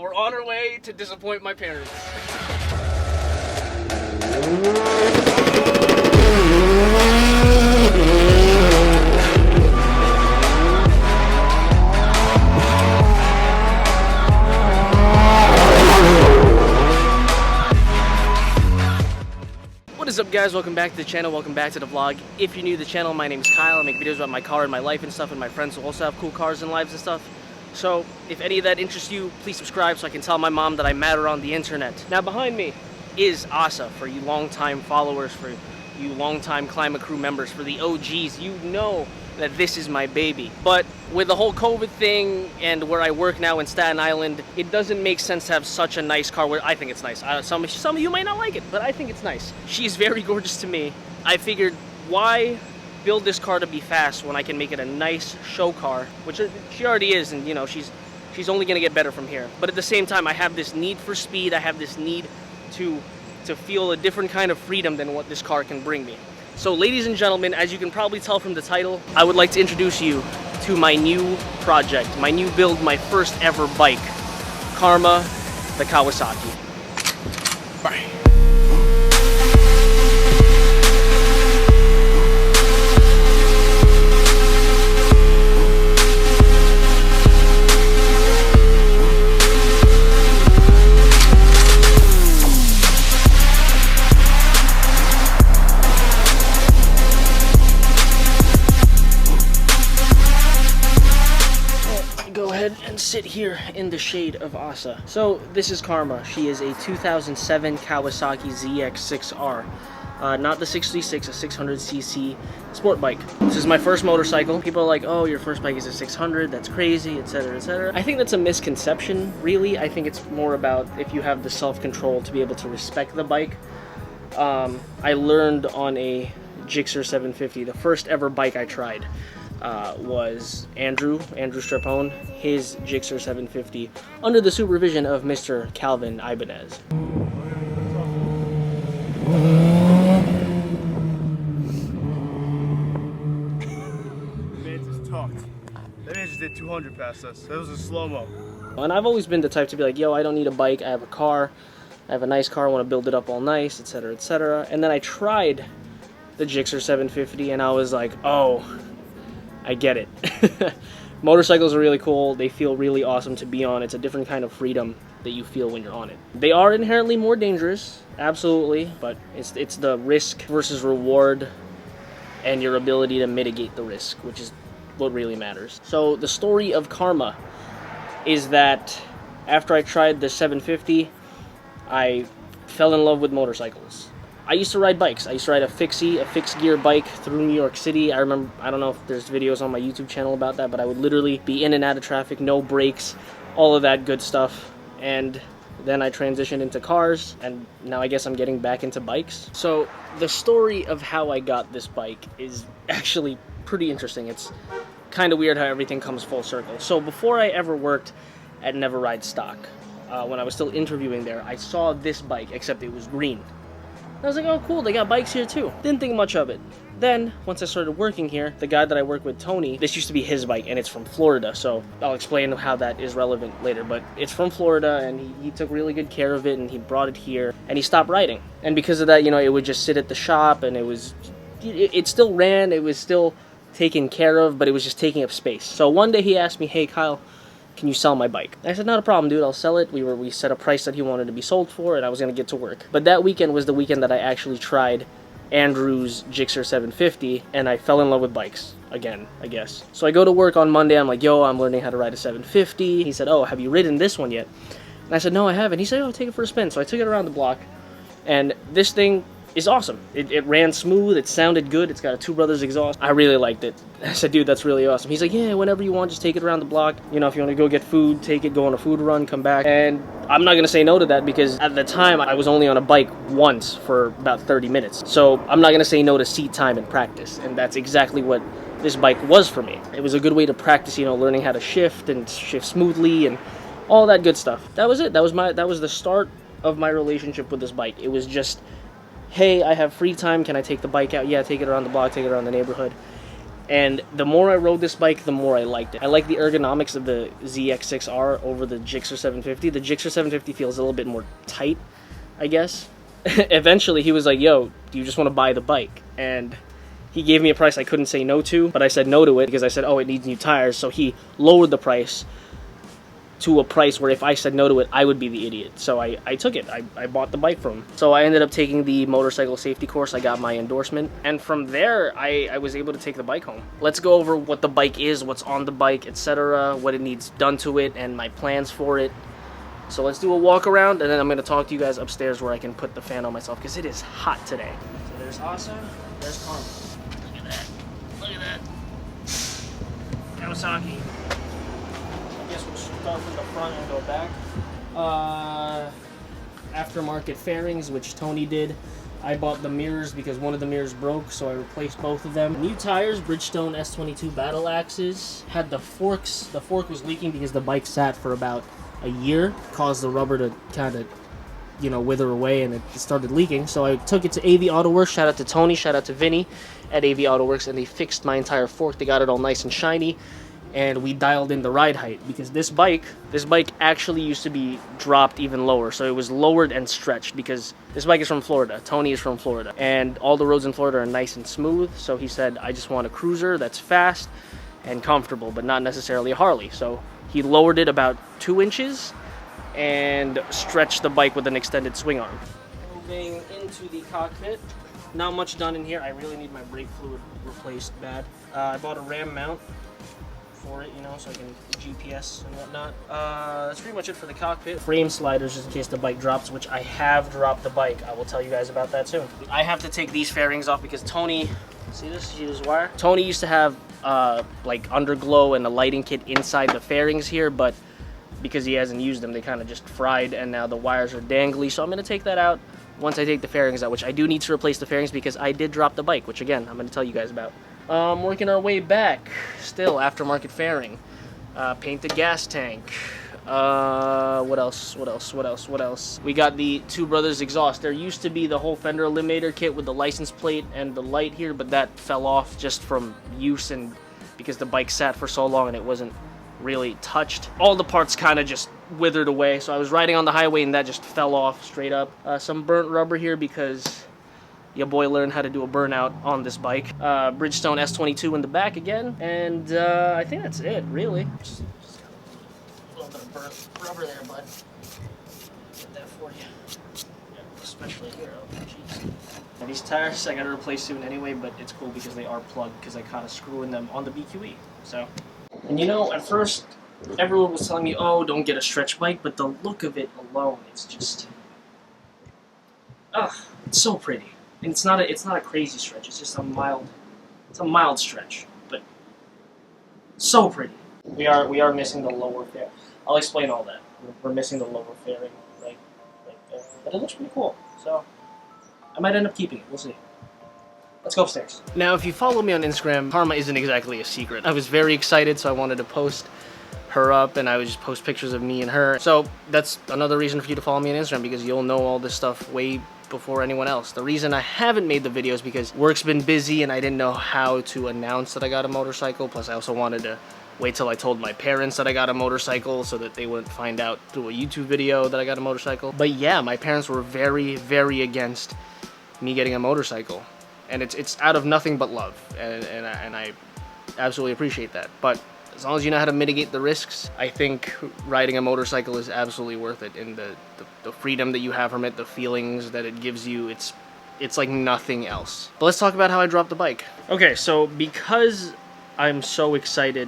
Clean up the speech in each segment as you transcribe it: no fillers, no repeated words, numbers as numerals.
we're on our way to disappoint my parents. What is up, guys? Welcome back to the channel, welcome back to the vlog. If you're new to the channel, my name is Kyle. I make videos about my car and my life and stuff, and my friends who also have cool cars and lives and stuff. So if any of that interests you, please subscribe so I can tell my mom that I matter on the internet. Now behind me is Asa, for you longtime followers, for you longtime Climaco members, for the OGs. You know that this is my baby. But with the whole COVID thing and where I work now in Staten Island, it doesn't make sense to have such a nice car. Where I think it's nice. Some of you might not like it, but I think it's nice. She's very gorgeous to me. I figured, why build this car to be fast when I can make it a nice show car, which she already is, and you know, she's only gonna get better from here. But at the same time, I have this need for speed. I have this need to feel a different kind of freedom than what this car can bring me. So ladies and gentlemen, as you can probably tell from the title, I would like to introduce you to my new project, my new build, my first ever bike, Karma, the Kawasaki. Bye. And sit here in the shade of Asa. So this is Karma. She is a 2007 Kawasaki ZX6R. Not the 636, a 600cc sport bike. This is my first motorcycle. People are like, oh, your first bike is a 600, that's crazy, etc, etc. I think that's a misconception, really. I think it's more about if you have the self-control to be able to respect the bike. I learned on a Gixxer 750, the first ever bike I tried. Was Andrew Strapone, his Gixxer 750, under the supervision of Mr. Calvin Ibanez. Man just talked. That man just did 200 past us. That was a slow-mo. And I've always been the type to be like, yo, I don't need a bike, I have a car, I have a nice car, I want to build it up all nice, etc, etc. And then I tried the Gixxer 750 and I was like, oh, I get it. Motorcycles are really cool. They feel really awesome to be on. It's a different kind of freedom that you feel when you're on it. They are inherently more dangerous, absolutely, but it's the risk versus reward and your ability to mitigate the risk, which is what really matters. So the story of Karma is that after I tried the 750, I fell in love with motorcycles. I used to ride bikes. I used to ride a fixed gear bike through New York City. I remember, I don't know if there's videos on my YouTube channel about that, but I would literally be in and out of traffic, no brakes, all of that good stuff. And then I transitioned into cars, and now I guess I'm getting back into bikes. So the story of how I got this bike is actually pretty interesting. It's kind of weird how everything comes full circle. So before I ever worked at Never Ride Stock, when I was still interviewing there, I saw this bike, except it was green. I was like, oh cool, they got bikes here too. Didn't think much of it. Then, once I started working here, the guy that I work with, Tony, this used to be his bike, and it's from Florida, so I'll explain how that is relevant later, but it's from Florida, and he took really good care of it, and he brought it here, and he stopped riding. And because of that, you know, it would just sit at the shop, and it still ran, it was still taken care of, but it was just taking up space. So one day he asked me, hey Kyle, can you sell my bike? I said, not a problem, dude, I'll sell it. We set a price that he wanted to be sold for, and I was going to get to work. But that weekend was the weekend that I actually tried Andrew's Gixxer 750, and I fell in love with bikes again, I guess. So I go to work on Monday, I'm like, yo, I'm learning how to ride a 750. He said, oh, have you ridden this one yet? And I said, no, I haven't. He said, oh, take it for a spin. So I took it around the block, and this thing is awesome. It ran smooth, it sounded good, it's got a Two Brothers exhaust. I really liked it. I said, dude, that's really awesome. He's like, yeah, whenever you want, just take it around the block. You know, if you want to go get food, take it, go on a food run, come back. And I'm not going to say no to that because at the time, I was only on a bike once for about 30 minutes. So I'm not going to say no to seat time and practice. And that's exactly what this bike was for me. It was a good way to practice, you know, learning how to shift and shift smoothly and all that good stuff. That was it. That was the start of my relationship with this bike. It was just, hey, I have free time, can I take the bike out? Yeah, take it around the block, take it around the neighborhood. And the more I rode this bike, the more I liked it. I like the ergonomics of the ZX6R over the Gixxer 750. The Gixxer 750 feels a little bit more tight, I guess. Eventually, he was like, yo, do you just want to buy the bike? And he gave me a price I couldn't say no to, but I said no to it because I said, oh, it needs new tires. So he lowered the price to a price where if I said no to it, I would be the idiot. So I took it. I bought the bike from him. So I ended up taking the motorcycle safety course. I got my endorsement. And from there, I was able to take the bike home. Let's go over what the bike is, what's on the bike, etc., what it needs done to it, and my plans for it. So let's do a walk around, and then I'm going to talk to you guys upstairs where I can put the fan on myself, because it is hot today. So there's Asa, there's Karma. Look at that. Look at that. Kawasaki. I guess we'll start from the front and go back. Aftermarket fairings, which Tony did. I bought the mirrors because one of the mirrors broke, so I replaced both of them. New tires, Bridgestone S22 battle axes. Had the forks. The fork was leaking because the bike sat for about a year, caused the rubber to kind of, you know, wither away, and it started leaking. So I took it to AV Auto Works. Shout out to Tony, shout out to Vinny at AV Auto Works, and they fixed my entire fork. They got it all nice and shiny, and we dialed in the ride height because this bike actually used to be dropped even lower. So it was lowered and stretched because this bike is from Florida. Tony is from Florida, and all the roads in Florida are nice and smooth. So he said, I just want a cruiser that's fast and comfortable, but not necessarily a Harley. So he lowered it about 2 inches and stretched the bike with an extended swing arm. Moving into the cockpit. Not much done in here. I really need my brake fluid replaced bad. I bought a RAM mount for it, you know, so I can GPS and whatnot. That's pretty much it for the cockpit. Frame sliders just in case the bike drops, which I have dropped the bike. I will tell you guys about that soon. I have to take these fairings off because Tony, see this? See this wire? Tony used to have like underglow and a lighting kit inside the fairings here, but because he hasn't used them, they kind of just fried, and now the wires are dangly. So I'm going to take that out once I take the fairings out, which I do need to replace the fairings because I did drop the bike, which again, I'm going to tell you guys about. Working our way back, still aftermarket fairing, painted gas tank. What else? We got the Two Brothers exhaust. There used to be the whole fender eliminator kit with the license plate and the light here, but that fell off just from use and because the bike sat for so long and it wasn't really touched. All the parts kind of just withered away, so I was riding on the highway and that just fell off straight up. Some burnt rubber here because your boy learned how to do a burnout on this bike. Bridgestone S22 in the back again, and I think that's it, really. Just got a little bit of burnt rubber there, bud. Get that for you. Yeah, especially here. Oh, jeez. And these tires I gotta replace soon anyway, but it's cool because they are plugged because I caught a screw in them on the BQE. So, and you know, at first everyone was telling me, oh, don't get a stretch bike, but the look of it alone is just, it's so pretty. And it's not a crazy stretch. It's just a mild stretch, but so pretty. We are missing the lower fairing. I'll explain all that. We're missing the lower fairing right there, but it looks pretty cool. So I might end up keeping it. We'll see. Let's go upstairs. Now, if you follow me on Instagram, Karma isn't exactly a secret. I was very excited, so I wanted to post her up, and I would just post pictures of me and her. So that's another reason for you to follow me on Instagram, because you'll know all this stuff way before anyone else. The reason I haven't made the videos because work's been busy and I didn't know how to announce that I got a motorcycle. Plus I also wanted to wait till I told my parents that I got a motorcycle so that they wouldn't find out through a YouTube video that I got a motorcycle. But yeah, my parents were very, very against me getting a motorcycle. And it's out of nothing but love. And I absolutely appreciate that. But as long as you know how to mitigate the risks, I think riding a motorcycle is absolutely worth it. And the freedom that you have from it, the feelings that it gives you, it's like nothing else. But let's talk about how I dropped the bike. Okay, so because I'm so excited,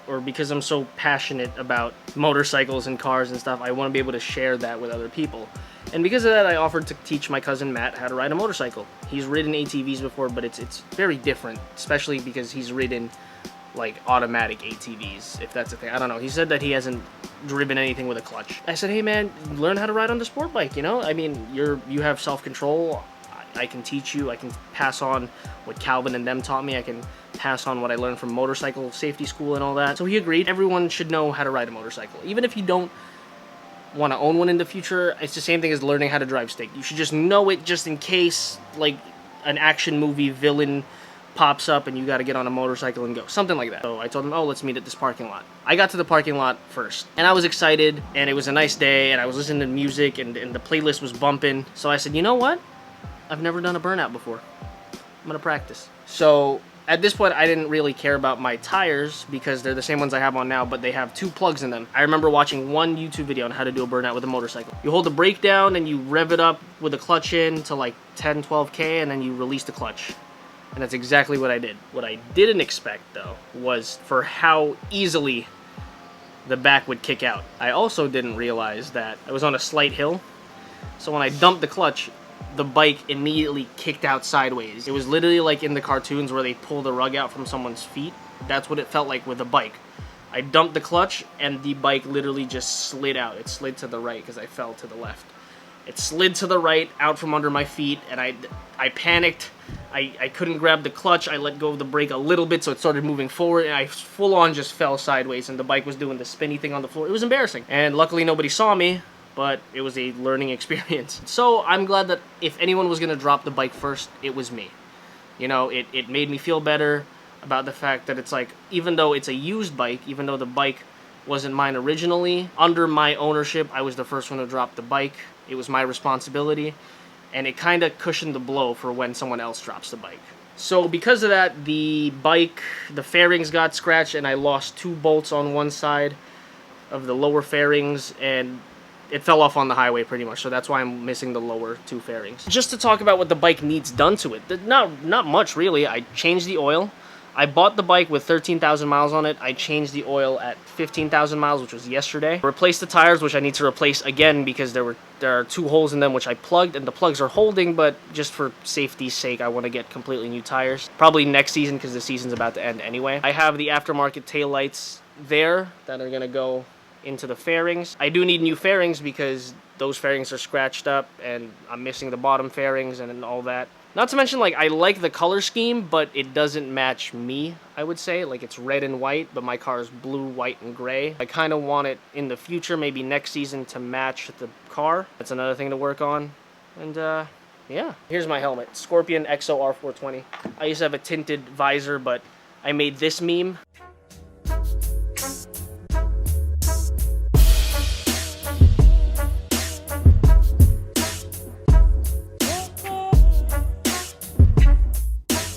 or because I'm so passionate about motorcycles and cars and stuff, I want to be able to share that with other people. And because of that, I offered to teach my cousin Matt how to ride a motorcycle. He's ridden ATVs before, but it's very different, especially because he's ridden like automatic ATVs, if that's a thing. I don't know. He said that he hasn't driven anything with a clutch. I said, hey man, learn how to ride on the sport bike, you know? I mean, you have self-control. I can teach you. I can pass on what Calvin and them taught me. I can pass on what I learned from motorcycle safety school and all that. So he agreed. Everyone should know how to ride a motorcycle. Even if you don't want to own one in the future, it's the same thing as learning how to drive stick. You should just know it just in case, like, an action movie villain pops up and you got to get on a motorcycle and go. Something like that. So I told them, oh, let's meet at this parking lot. I got to the parking lot first. And I was excited, and it was a nice day, and I was listening to music, and the playlist was bumping. So I said, you know what? I've never done a burnout before. I'm going to practice. So at this point, I didn't really care about my tires because they're the same ones I have on now, but they have 2 plugs in them. I remember watching one YouTube video on how to do a burnout with a motorcycle. You hold the brake down and you rev it up with the clutch in to like 10, 12K, and then you release the clutch. And that's exactly what I did. What I didn't expect, though, was for how easily the back would kick out. I also didn't realize that I was on a slight hill, so when I dumped the clutch, the bike immediately kicked out sideways. It was literally like in the cartoons where they pull the rug out from someone's feet. That's what it felt like with the bike. I dumped the clutch and the bike literally just slid out. It slid to the right because I fell to the left. It slid to the right, out from under my feet, and I panicked. I couldn't grab the clutch. I let go of the brake a little bit, so it started moving forward, and I full-on just fell sideways, and the bike was doing the spinny thing on the floor. It was embarrassing. And luckily nobody saw me, but it was a learning experience. So I'm glad that if anyone was going to drop the bike first, it was me. You know, it made me feel better about the fact that it's like, even though it's a used bike, even though the bike wasn't mine originally, under my ownership, I was the first one to drop the bike. It was my responsibility, and it kind of cushioned the blow for when someone else drops the bike. So because of that, the bike, the fairings got scratched, and I lost 2 bolts on one side of the lower fairings, and it fell off on the highway pretty much, so that's why I'm missing the lower 2 fairings. Just to talk about what the bike needs done to it, not much really. I changed the oil. I bought the bike with 13,000 miles on it. I changed the oil at 15,000 miles, which was yesterday. Replaced the tires, which I need to replace again because there are 2 holes in them which I plugged, and the plugs are holding, but just for safety's sake, I want to get completely new tires. Probably next season because the season's about to end anyway. I have the aftermarket taillights there that are going to go into the fairings. I do need new fairings because those fairings are scratched up and I'm missing the bottom fairings and all that. Not to mention, like, I like the color scheme, but it doesn't match me, I would say. Like, it's red and white, but my car is blue, white, and gray. I kind of want it in the future, maybe next season, to match the car. That's another thing to work on. And, yeah. Here's my helmet. Scorpion XO R420. I used to have a tinted visor, but I made this meme.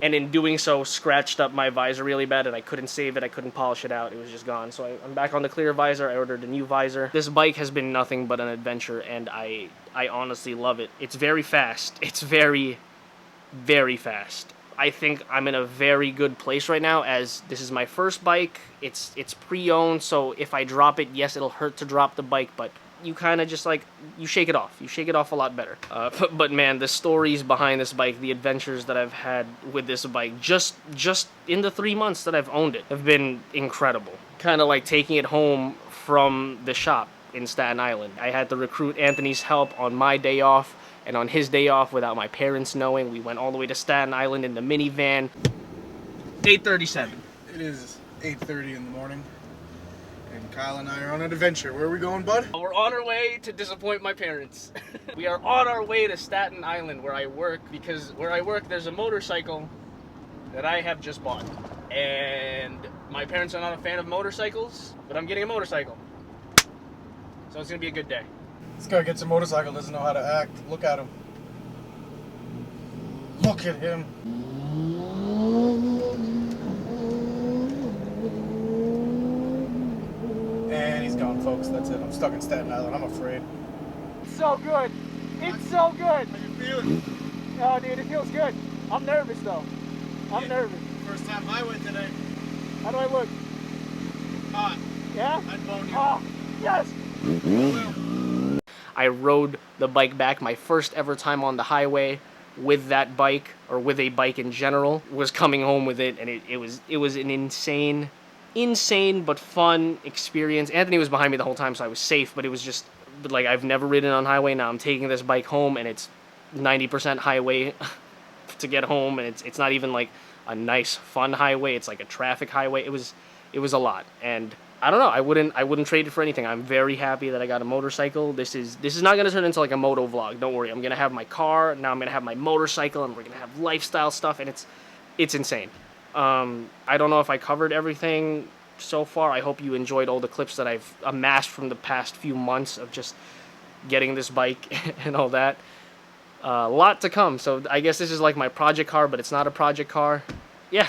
And in doing so, scratched up my visor really bad, and I couldn't save it, I couldn't polish it out, it was just gone. So I'm back on the clear visor, I ordered a new visor. This bike has been nothing but an adventure, and I honestly love it. It's very fast. It's very, very fast. I think I'm in a very good place right now, as this is my first bike. It's pre-owned, so if I drop it, yes, it'll hurt to drop the bike, but you kind of just, like, you shake it off. You shake it off a lot better. But man, the stories behind this bike, the adventures that I've had with this bike, just in the 3 months that I've owned it, have been incredible. Kind of like taking it home from the shop in Staten Island. I had to recruit Anthony's help on my day off, and on his day off, without my parents knowing, we went all the way to Staten Island in the minivan. 8:37. It is 8:30 in the morning, and Kyle and I are on an adventure. Where are we going, bud? We're on our way to disappoint my parents. We are on our way to Staten Island, where I work, because where I work, there's a motorcycle that I have just bought. And my parents are not a fan of motorcycles, but I'm getting a motorcycle. So it's gonna be a good day. This guy gets a motorcycle, doesn't know how to act. Look at him. Look at him. And he's gone, folks. That's it. I'm stuck in Staten Island. I'm afraid. It's so good. It's so good. How you feeling? Oh, dude, it feels good. I'm nervous, though. I'm nervous. First time I went today. How do I look? Hot. Yeah? I'd bone you. Oh, yes! I rode the bike back, my first ever time on the highway with that bike, or with a bike in general, was coming home with it, and it was an insane but fun experience. Anthony was behind me the whole time, so I was safe, but it was just, like, I've never ridden on highway. Now I'm taking this bike home, and it's 90% highway to get home, and it's not even like a nice fun highway, it's like a traffic highway. It was a lot, and I don't know, I wouldn't trade it for anything. I'm very happy that I got a motorcycle. This is not going to turn into like a moto vlog, don't worry. I'm going to have my car, now I'm going to have my motorcycle, and we're going to have lifestyle stuff, and it's insane. I don't know if I covered everything so far. I hope you enjoyed all the clips that I've amassed from the past few months of just getting this bike and all that. A lot to come, so I guess this is like my project car, but it's not a project car. Yeah.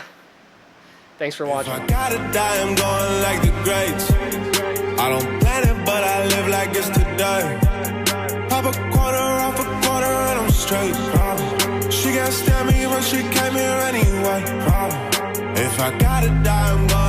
Thanks for watching. If I gotta die, I'm going like the greats. I don't plan it, but I live like it's today. Pop a quarter off a quarter and I'm straight. She can't stand me, but she came here anyway. If I gotta die, I'm going